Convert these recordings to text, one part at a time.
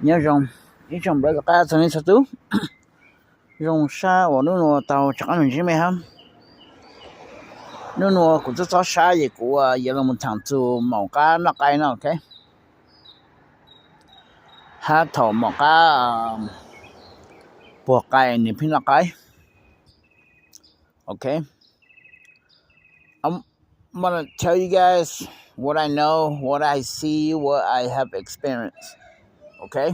nhớ rằng ý trong bữa cả cho nên sao tú dùng sa và nó tàu chắc là gì mày ham nó cũng rất sa gì của giờ là một thằng chú màu cá nó cái nó ok ha thầu màu cá buộc cái niệm pin nó cái okay I'm gonna tell you guys what I know, what I see, what I have experienced. Okay?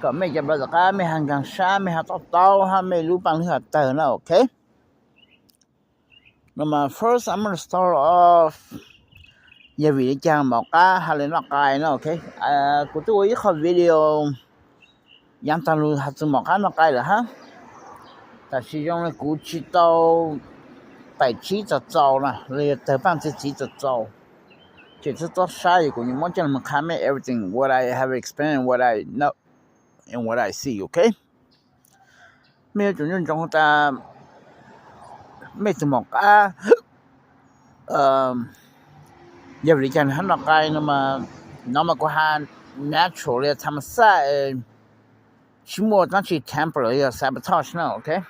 ก็ไม่จะบริการไม่ห่างกันช้าไม่หาต่อๆฮะไม่รู้บางเรื่องเตือนนะ okay? Now first I'm going to start off อย่าวิจารณ์บอกว่าหาเรื่องกายนะ okay? กูตัวอีกข้อวิดีโอยังตามรู้หาสมองกันกายเหรอฮะแต่其中呢กู知道ไปชี้จะเจ้านะเลยแต่บางทีชี้จะเจ้า就是做啥一个你们叫他们看me everything what I have experienced what I know and what I see okay 没有种种的ไม่สมองอย่าบริการหันกายนะมาน้องมากว่า natural เลยธรรมชาติชิมัวต้องใช้ temporary sabotage นะ okay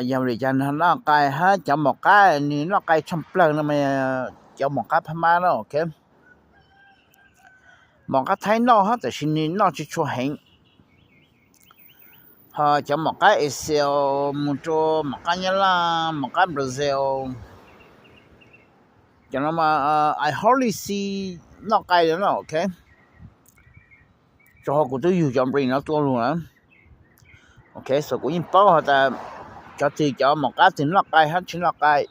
อย่าบริการหันกายฮะจะหมอกายนี่นกายชมเปลืองนะมาจะหมอกายพม่านะ okay หมอกายไทยนอกฮะแต่ชิ้นนี้นอกจะช่วยให้จะหมอกายเอเชียมุโตหมอกายญี่ปุ่นหมอกายบราซิลจะนำมา I hardly see นอกายแล้วนะ okay จะกูต้องอยู่จำเป็นนะตัวรู้นะ okay so กูยิ่งเป้าแต่cho thì cho một cái thì nó cay hết chính là cay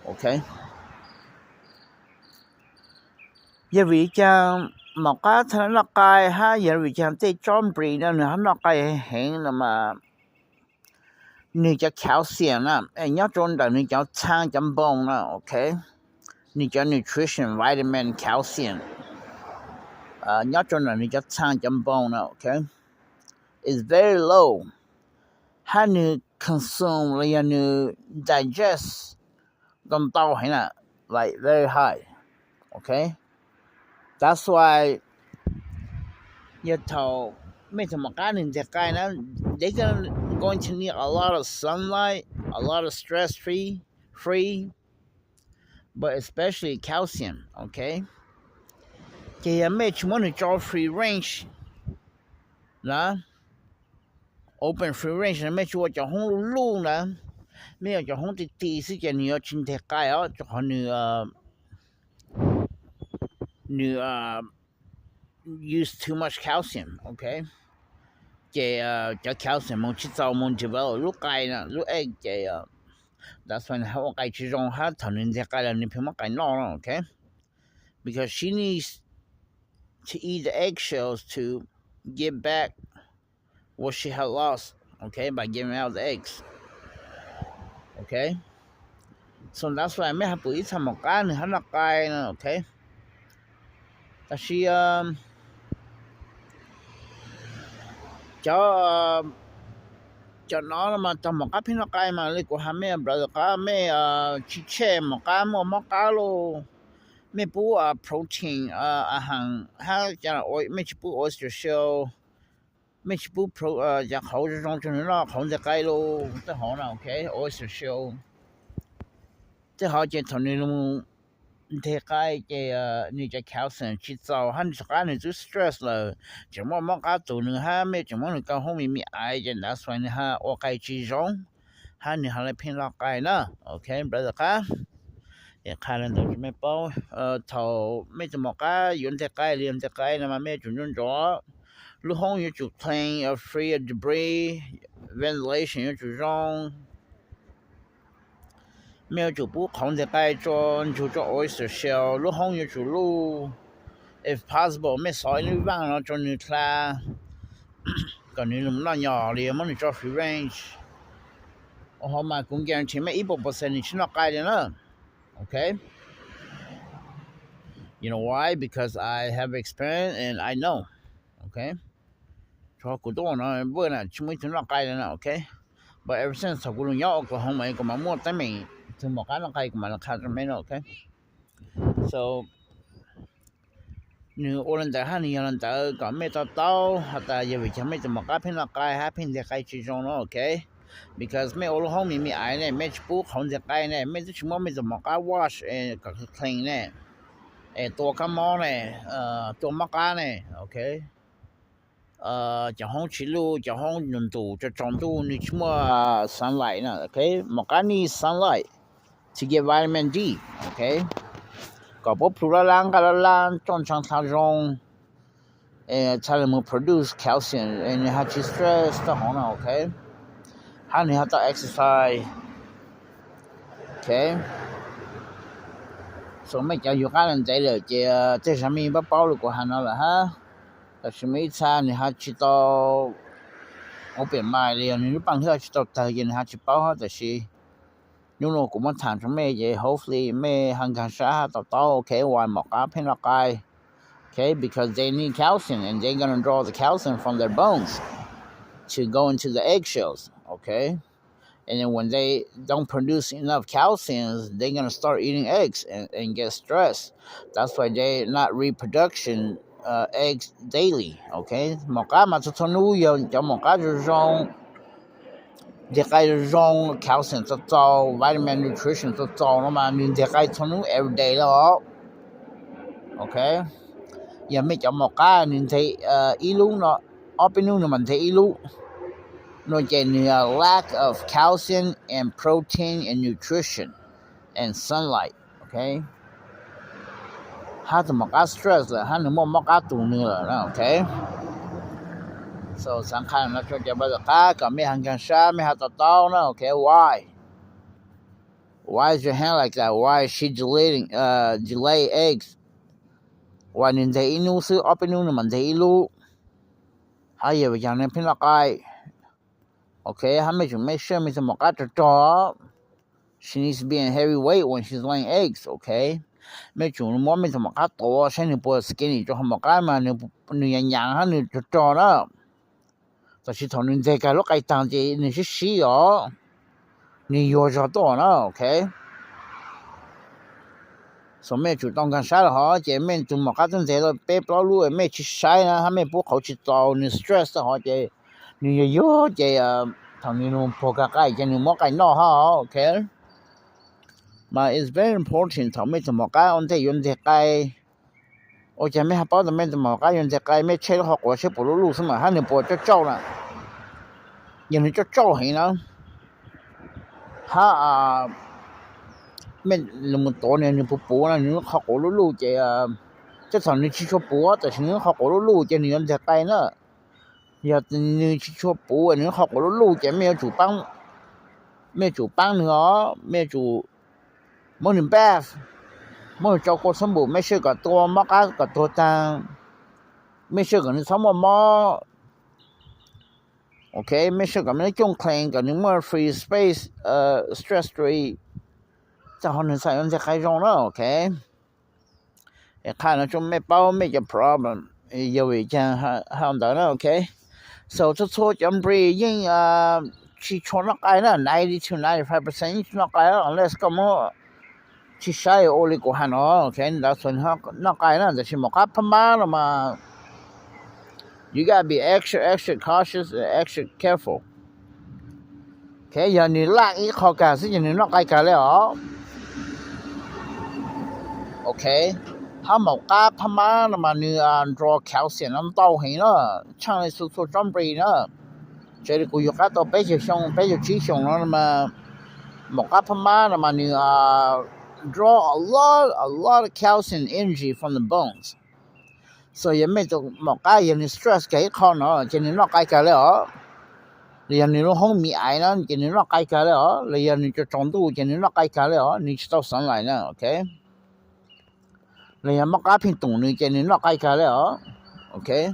ok giờ vì cho một cái thì nó cay ha giờ vì cho cái trong bì nó cay hiện là mà你叫calcium啊你要种的你叫餐跟bon啊 ok 你叫 nutrition vitamin calcium 你要种的你叫餐跟bon 啊 ok is very low 它你consume like you digest don't tao hay na like very high okay that's why you tell me to makan in the guy now they're going to need a lot of sunlight a lot of stress free but especially calcium okay okay make money draw free range nah open free range ไม่ชัวร์จะห้องลูกนะไม่อยากจะห้องตีๆสิจะนี่ชินเทกายจะห้องนี่use too much calcium okay จะ calcium มันชิดเอามันจะว่าลูกไก่นะลูกเอ็กจะthat's when เขาไก่ชิจงหาถนนเทกายแล้วนี่เพิ่มไก่นอกนะ okay because she needs to eat the eggshells to get back what she had lost, okay, by giving out the eggs. Okay? So that's why I may have to eat some makan, okay? But she, cho nó mà tầm một cái nó cay mà lấy của hắn mẹ brother cá mẹ chi chè một cá một cá lô mẹ bú protein hàng ha cho là mẹ chỉ bú oyster shellไม่ใช่ปุ๊บอยากเขาจะลองจนนอกของจะไกลโลแต่หอน่ะโอเค oyster shell แต่เขาจะทนนี่ลงเทไกลจะนี่จะ calcium ชิดเจ้าหันสกัดนี่จะ stress เลยจะมองก็ตัวนึงฮะไม่จะมองนี่ก็ห้องมีไอจะ that's why นี่ฮะโอเคจีจงฮะนี่ฮะเลยเพียงละไกลนะโอเค brother ค่ะอย่าขาดนั่นตัวจะไม่เป้าเท่าไม่จะมองก็ยืนเทไกลเรียนเทไกลนะมาไม่จุนจ่อลูกห้องอยู่จุด clean free of debris ventilation อยู่จุดร่องไม่有จุดปุ๊บของจะใกล้จนจุด oyster shell ลูกห้องอยู่จุดลูก if possible ไม่ซอยนี่บ้างเนาะจนนี่คลาก่อนนี้มันน่าหยอเลยมันจะ free range โอ้โหมาคงแกนที่ไม่อีก%นี่ฉันนอกใกล้เลยนะ okay you know why because I have experience and I know okay choกูตัวนะเบื่อน่ะชิไม่ถึงร่างกายแล้วนะโอเค but ever since กูลงยอก็ห้องใหม่ก็มามั่วแต่ไม่ถึงบอกการร่างกายก็มาราคาจะไม่นะโอเค so Ni orang dah ni orang dah kau me tahu hatta je macam me cuma kau pun nak kai ha pun dia kai cuma okay because me all home me ai ne me pu khon dia kai ne me cuma me cuma kau wash kau clean ne ตัวกมอเนี่ยตัวมกาเนี่ยโอเคจะห้องชิลูจะห้องยนตูจะจอมตูนี่ชั่ว sunlight นะโอเคมกานี่ sunlight to get vitamin D โอเคก็พบพลุลังกะลังจนช่างทางรงถ้าเรา produce calcium and you have to stress ต่อของนะโอเคถ้า你要 exercise โอเค所以叫有个人在了，这上面把包了过汉了哈，但是每次你还知道我变卖了，你帮他知道他人还去包哈，就是你如果我谈什么嘢 ，hopefully 咩行干啥到 OK， 我冇加偏落街 ，OK because they need calcium and they're gonna draw the calcium from their bones to go into the eggshells, okay.And then when they don't produce enough calcium, they're going to start eating eggs and get stressed. That's why they not reproduction eggs daily, okay? Moka ma tonu yo moka zhong de kai zhong calcium to zao vitamin nutrition to zao ma ni de kai tonu every day lo. Okay? Ya me moka ni te ilu no opinu no man te ilu no getting a lack of calcium and protein and nutrition and sunlight, okay? How to make stress, how to make too okay? So some kind of natural jabba me hangan sha me have to okay? Why? Why is your hand like that? Why is she delay eggs? Why in the inu su opinu man de ilu? How you yang pin like Okay, how much make sure Mr. Mokata job? She needs to be in heavy weight when she's laying eggs, okay? Make sure more Mr. Mokato, sending boy skinny to Homokama, new young honey to draw up. So she told him, take a look at Tanti, and she or New York door, okay? So make you don't get shot hard, you meant to Mokatan, they look paper, and make you shine, how many book coaches down and stress the hot day. Như yo je thằng như po ka kai je mo kai no ha okay but it's very important thằng mấy mo ka on te yun te kai o je me ha pa de me mo ka yun te kai me che ho ko che pu lu su ma ha ne po cho chao la yin cho chao hin na ha me lu mo to ne ni pu na ni ho ko lu je che thằng ni chi cho pu ta chi ni ho ko lu je ni yun te kai na giờ như cho bố nó học của lũ trẻ mẹ chủ băng nữa mẹ chủ mỗi lần bé mỗi cho cô sống bố mẹ sẽ cả tua mắc cả tua tăng mẹ sẽ cả nó sống mà ok mẹ sẽ cả nó chung clean cả những more free space stress free cho họ nên sai nó sẽ khai rong đó ok khai nó chung mẹ bao mẹ cái problem giờ vì cha hàng đó đó ok So to Jumpy yin chi chon nok ai na 90 to 95% nok ai unless como chi shai oli ko han okay that's when nok ai na the moka pama ma you got to be extra cautious and extra careful okay giờ ni la i kho ka si ni nok ai ka le okay他冇加他媽那麼你draw calcium 咁多起啦，唱你數準備啦，這裡個月加到比較支上啦嘛，冇加他媽那麼你draw a lot of calcium energy from the bones，所以咩就冇加人哋 stress 幾可能，就你落計㗎咧你人哋都好咪矮啦，就你落計㗎咧你人哋就長度就你落計㗎咧你知道上來啦 ，OK。你又乜家片動你見你落街㗎咧？OK，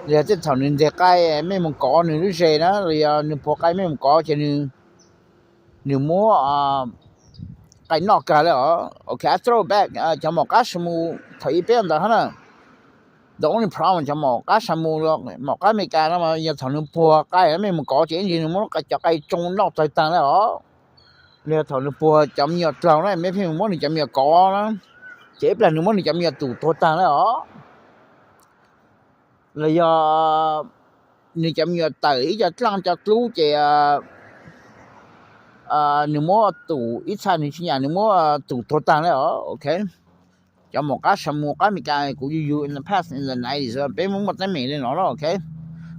你又即頭你隻街咩冇講你都寫啦，你又你破街咩冇講就你冇街落㗎咧？OK， I throw back 就冇加什麼睇邊度可能 ，the only problem 就冇加什麼咯，冇加咩㗎啦嘛，又頭你破街咩冇講，就你冇就街中落在等咧你頭你破chậm nhiều trâu đấy mấy phim muốn thì chậm nhiều có đó chế là nếu mà mình chậm tụ tô tăng đó là do mình chậm tới cho tăng cho lũ chế nếu mà tụ ít sao thì nhà nếu mà tụ tô tăng đó ok cho một cái mình cái cũng you in the past in the 90s bé muốn một cái mình lên nó đó ok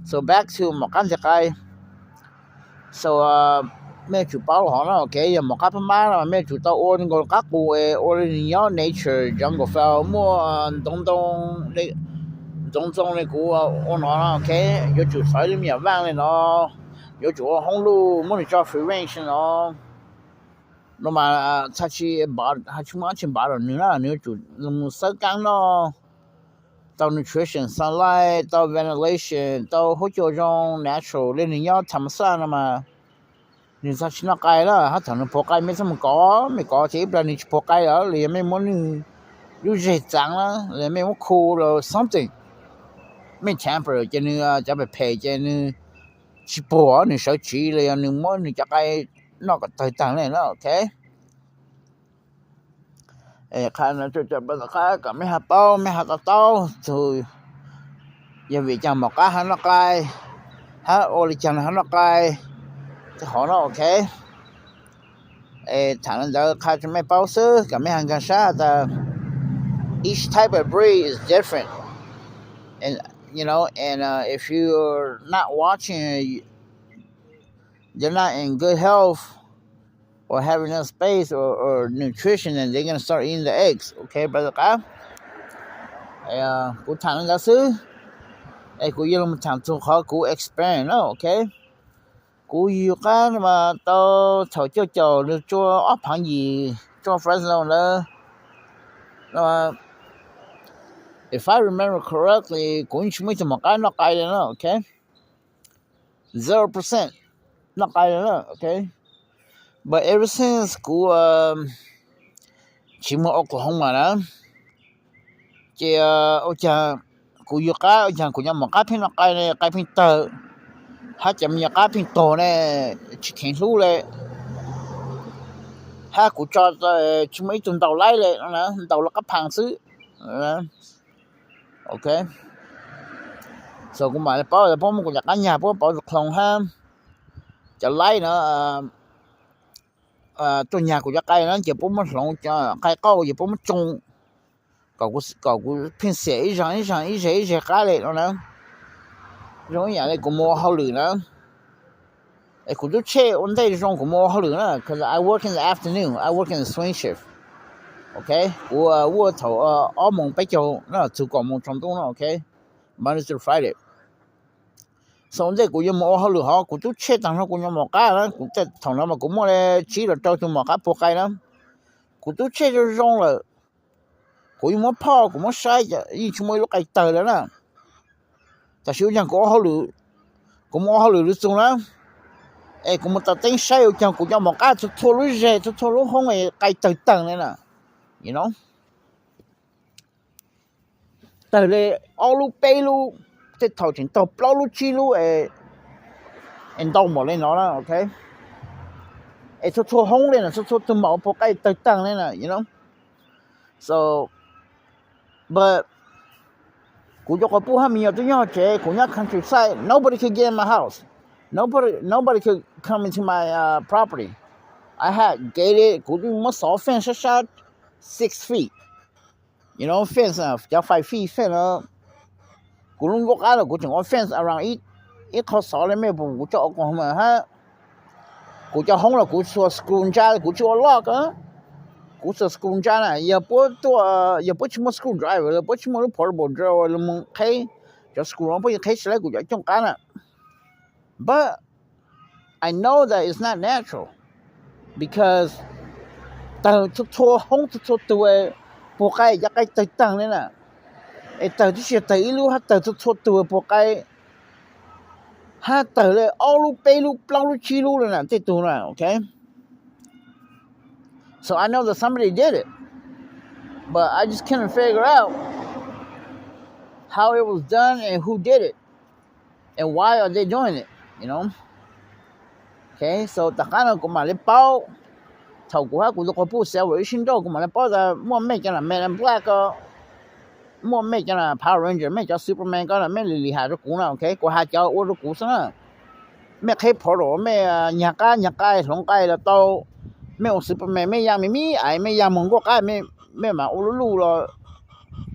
so back to một cái so mẹ chủ bảo họ nó ok giờ một cái má là mẹ chủ tao ôn còn các cụ ôn nhớ nature jungle file mua đông này cụ ôn nó ok giờ chủ phải lên miệng vang lên nó giờ chủ không lu muốn cho free range nó mà sao chỉ bảo hay chúng mà chỉ bảo rồi nữa chủ một số cái nó tao nutrition sunlight tao ventilation tao hỗ trợ trong natural lên nhớ thầm sao mà nên sao chỉ nó cái đó hát thằng nó bỏ cái mấy sao mà có chỉ là nên bỏ cái đó liền mấy món như gì chẳng đó liền mấy món cool or something mấy temper cho nên cho phải pay cho nên chỉ bỏ nên sợ chỉ là nên món nên cho cái nó có thời tăng này nó ok khai nó cho bây giờ khai cả mấy hạt tao rồi giờ vì chẳng một cái nó cái hả ôi chẳng nó cái họ nó ok thằng nó khai cho mấy bao sữa cả mấy hàng gan sa ta each type of breed is different and you know and if you're not watching you're not in good health or having enough space or nutrition and they're gonna start eating the eggs okay brother ka của thằng nó giáo sư của yêu một thằng tu khó của experience nó ok của yêu cái mà tao thầu cho được cho ốp hàng gì cho Fresno nữa mà if I remember correctly cũng chỉ mới một cái nó cay nữa ok 0% nó cay nữa ok but ever since của chỉ một Oklahoma đó chị ô cha của yêu cái ô cha của nhau một cái phim nó cay này cay phim tờ hát chậm nhà cá phim tổ này chỉ khen lú này hát của cho chúng mấy tuần tàu lái này nó tàu là cấp hàng xứ ok so cũng mà bảo một nhà cá nhà bảo được lòng ha cho lái nữa tôi nhà của nhà cây nó chỉ bốn mất lòng cho cây câu chỉ bốn mất trông cậu phim sẽ ý rằng cá này nó nữa rồi nhà này cũng mua hậu lửa nữa cũng chút chơi ổn định trong cũng mua hậu lửa nữa because I work in the afternoon I work in the swing shift okay我头澳门白酒那就广门传统了 okay Monday to Friday so đây cũng mua hậu lửa họ cũng chút chơi tăng nó cũng mua cá đó cũng tại thằng nó mà cũng mua chỉ là cho mua cá bỏ cái đó cũng chút chơi cho rong là cũng mua phao cũng mua sai ý chúng mua lúc cái tờ đó nè ta sử dụng có hậu lửa cũng mua hậu lửa được xong đó cũng một tờ tính sai ở trong cũng cho một cái thua lối rẻ thua lối không phải cái tầng này nè you know từ đây alu pelu cái thầu chính tàu bao lu chi lu em đâu một lên nó đó ok thua không lên là thua từ mẫu một cái tầng này nè you know so but cũng cho có bố ham nhiều tôi nhớ chế cũng nhớ countryside nobody could get in my house nobody could come into my property. I had gated, cũng mất 6 fence shot 6 feet. You know, fence just 5 feet fence cũng luôn có cái là cũng chẳng có fence around ít khó 6 lên mấy cũng cho còn mà ha. Cũng cho không là cũng cho screwdriver cũng cho lock á. Cũng cho screwdriver này, giờ bố chỉ một screwdriver, giờ bố chỉ một portable drill là một cái cho screw nó bố cái sẽ cũng cho trong cái nè. But I know that it's not natural because tao thua không thua từ bộ cái giá cái tới tăng này nè tao chỉ sẽ tới luôn hát tao thua từ bộ cái hát tao là alu pelu plau chi lu nè tới tu nè okay so I know that somebody did it but I just couldn't figure out how it was done and who did it and why are they doing it you know okay so ta khá là cũng mà lấy bao 头过下古都个不社会新到个嘛，包着莫咩个啦 Man in Black 个莫咩个啦 Power Ranger 咩叫 Superman 个啦咩厉害就古啦 OK 过下叫我都古上咩开跑咯咩日家龙街了到咩 Superman 咩样咪哎咩样蒙国街咩嘛乌鲁咯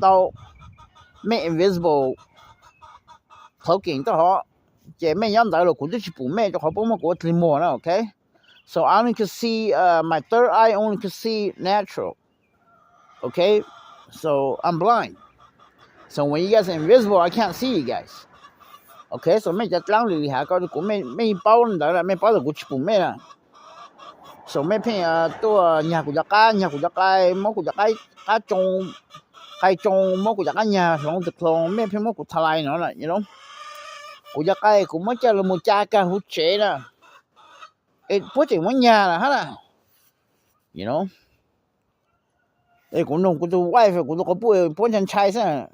到咩 Invisible 头镜都好这咩样子了古都是不咩就好不么国听more 啦 OK So I only can see my third eye only can see natural. Okay? So I'm blind. So when you guys are invisible, I can't see you guys. Okay? So 咩就当厉害个古咩包得啦，咩包就古去不咩啦。So 咩片多nhà của gia cái mo của gia cái trồng mo của gia cái nhà xong thực lòng咩片mo của thay lại nữa là, you know. Của gia cái cũng mới cho là một cha ca hút chế là bố chỉ muốn nhà là hết à you know cũng nông cũng tôi wife cũng tôi có bố chân trai sao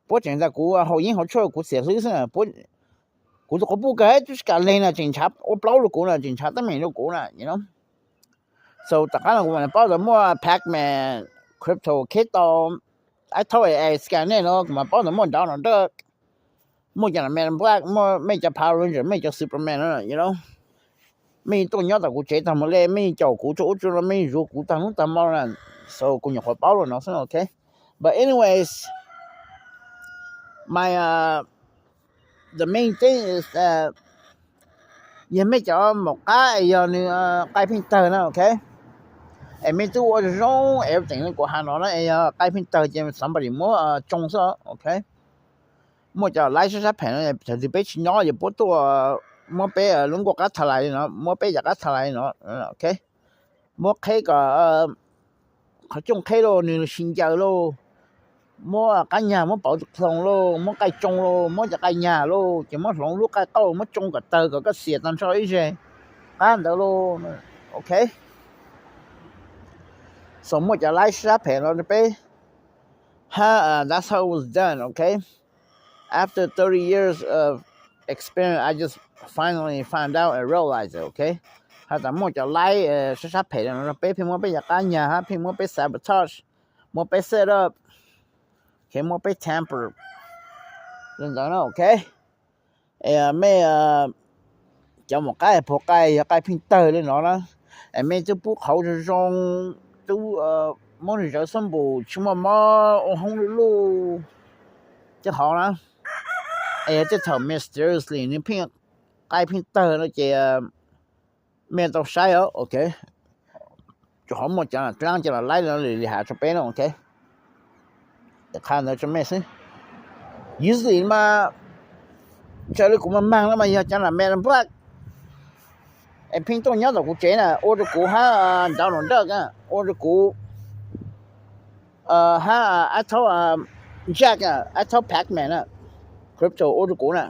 bố chẳng ra cũng hậu yên hậu cho cũng xỉa xứ sao bố cũng tôi có bố cái just cả lên là chính xác ô bao rồi cũng là chính xác tới mình đâu cũng là you know so tất cả là cũng là bao giờ mua Pac-Man crypto keto I told you scan này nó mà bao giờ mua down on the mua cho là Man in Black mua mấy cho Power Ranger mấy cho Superman đó you know mấy tôi nhớ là cụ chế thằng mà lên mấy cháu cụ chỗ cho mấy ruột cụ thằng nó tầm bao là so cụ nhập họ báo rồi nó xong okay but anyways my the main thing is that you make cho một cái cái printer nó okay and mấy tôi order wrong everything của hàng nó cái printer cho somebody mua trông sao okay mua cho lái xe phèn thì bé nhỏ giờ bố tôi mua bé lũng quốc cá thà lại nó mua bé giặc cá thà lại nó okay mua cái họ trồng cái lô như sinh chơi lô mua cái nhà mua bảo phòng lô mua cây trồng lô mua giặc cây nhà lô chỉ mua phòng lúc cây tàu mua trồng cả tờ cái xịt làm sao ấy gì cái đó lô okay so mua cho lái xe phèn nó bé ha that's how it was done okay after 30 years of experience I just finally found out and realized it okay ถ้าแต่มั่วจะไล่ชัดๆเพจเราไปพิมพ์ว่าไปจากการเนี่ยฮะพิมพ์ว่าไป sabotage มั่วไป set up เขียนมั่วไป tamper เรื่องนั้นโอเคไม่จะmột cáiพวกcái printer เลยเนาะนะไม่จะ不好这种都มั่วจะสมบูรณ์ชิมมาห้องลูจะ好啦这头 mysteriously 你พิมพ์cái printer nó chỉ men tao sai ở ok cho họ một chả trang cho là lấy nó để hạ cho bé nó ok để看到这 mess usually mà cho nó cũng mang lắm mà giờ chẳng là Man in Black em pin tôi nhớ là cụ chế là order cụ ha đào nó được á order cụ ha I told Jack I told Pac-Man crypto order cụ nè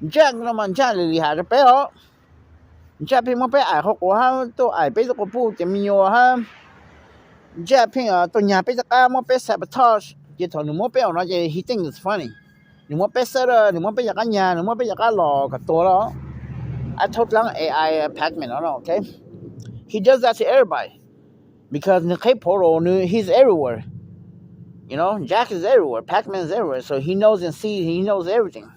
Jack nó mà Jack để hạ cho bé đó Jack pin mua bé ai học của ha tôi ai bé tôi có bu chỉ nhiều ha Jack pin tôi nhà bé cái mua bé sabotage chỉ thằng mua bé nó chỉ he think it's funny mua bé setter mua bé cái nhà mua bé cái lò cáiตัวđó I told them AI Pac-Man okay he does that to everybody because the K-Poro he's everywhere you know Jack is everywhere Pac-Man is everywhere so he knows and sees he knows everything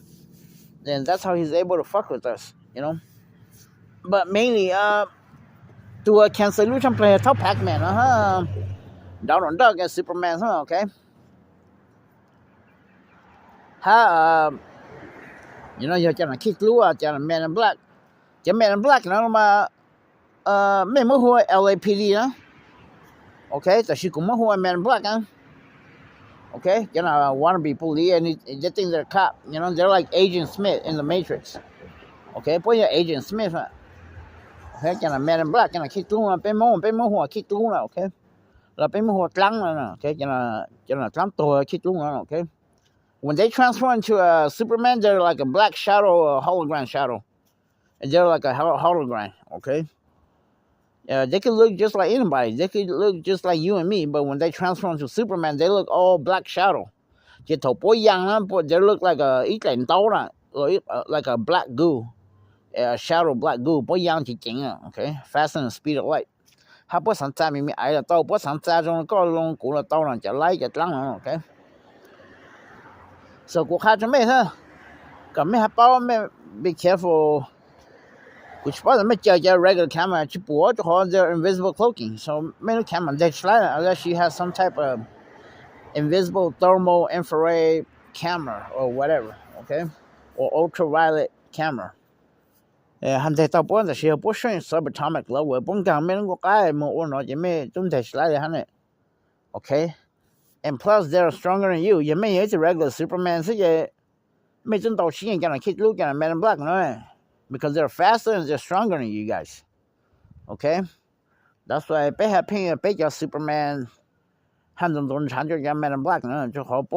then that's how he's able to fuck with us you know but mainly to a can solution player top Pac-Man down on Doug and Superman okay you know you can kick Lua Man in Black Man in Black nó mà mấy mới hoa LAPD đó okay tại sao cũng mới hoa Man in Black okay you know wannabe police and they think they're cop you know they're like Agent Smith in the Matrix okay put your Agent Smith okay cho là Man in Black cho là kick luôn là bên mô hoa kick luôn là okay là bên mô hoa trắng là okay cho là trắng tôi kick luôn là okay when they transform into a Superman they're like a black shadow a hologram shadow and they're like a hologram okay they could look just like anybody they could look just like you and me but when they transform to Superman they look all black shadow chỉ thầu bối yang lắm they look like a ít lạnh tấu là like a black goo shadow black goo bối yang chỉ chỉnh okay faster than the speed of light 他不想在明明挨了刀不想在中个龙骨了刀了就来就当了 OK so กูค่าจะไม่เถอะก็ไม่ให้เป้าไม่ be careful กูจะไม่เจอ regular camera จะปวดจะขอ their invisible cloaking so ไม่รู้ camera ได้ใช้ unless she has some type of invisible thermal infrared camera or whatever okay or ultraviolet camera หันใจต่อปนแต่เชื่อปนช่วย subatomic level ปนกลางไม่ต้องก็ใกล้หมดเนาะจะไม่ต้องได้ใช้เลยฮะเนี่ย okay and plus they're stronger than you ยังไม่เห็นจะ regular Superman ซะจะไม่จนต่อชิ้นกันคิดลูกกัน Man in Black เนาะ because they're faster and they're stronger than you guys okay that's why ไปหาเพียงไปเจอ Superman หันตรงๆฉันจะยัง Man in Black เนาะจะขอป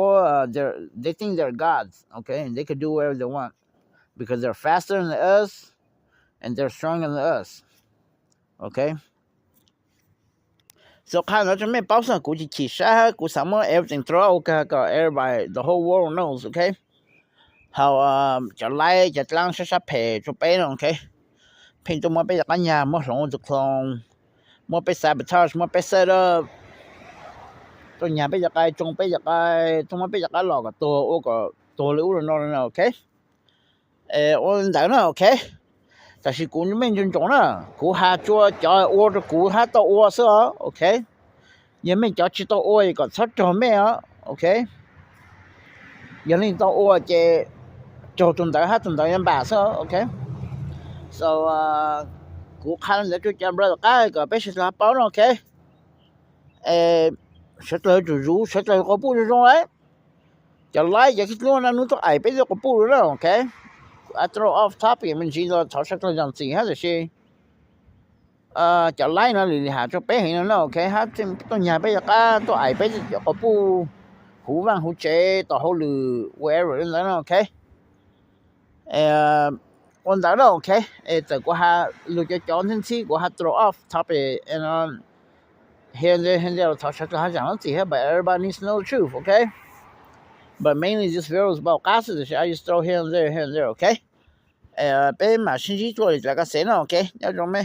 they think they're gods okay and they can do whatever they want because they're faster than us and they're stronger than us okay so ข้างเราจะไม่เป้าสักกูจะขี่ช้ากูสามารถ everything throw okay ก็ everybody the whole world knows okay how จะไล่จะล้างช้าๆเพจะไปเนาะ okay เพียงตัวมันไปจากกันยามันหลงจากคลองมันไป sabotage มันไป set up ตัวหยาไปจากไกลจงไปจากไกลตัวมันไปจากไกลหลอกกับตัวโอ้ก็ตัวเลยอู้นอนเนาะ okay โอ้ได้เนาะ okay 但是กูไม่จนจงนะกูหาจัวจะโอ้กูหาตัวโอ้ซะ okay ยังไม่จะชิตัวโอ้ก็ชัดจอไม่อ่ะ okay ยังนี่ตัวโอ้จะจนได้หาจนได้ยังบาซะ okay so กูคันแล้วจะเบรกก็ไปสิลาเป้าเนาะ okay 实在就如实在个不是中来จะไล่จะคิดรู้นะนู้นตัวไอ้ไปจะก็ปูแล้ว okay I throw off topic มันจริงๆเขาชักจะจังสิฮะสิจะไล่นะหรือหาจะไปเห็นนะ okay ฮะตัวใหญ่ไปจะก้าตัวไอ้ไปจะก็ปูหูว่างหูเจต่อหูหรือ wherever นั่นนะ okay วันนั้น okay แต่กูหาลูกจะจอนทันทีกูหา throw off topic and here and there เขาชักจะหาจังสิฮะ but everybody needs to know the truth okay but mainly just videos about gases I just throw here and there okay เป็นมา星期做的这个谁呢 okay 要种没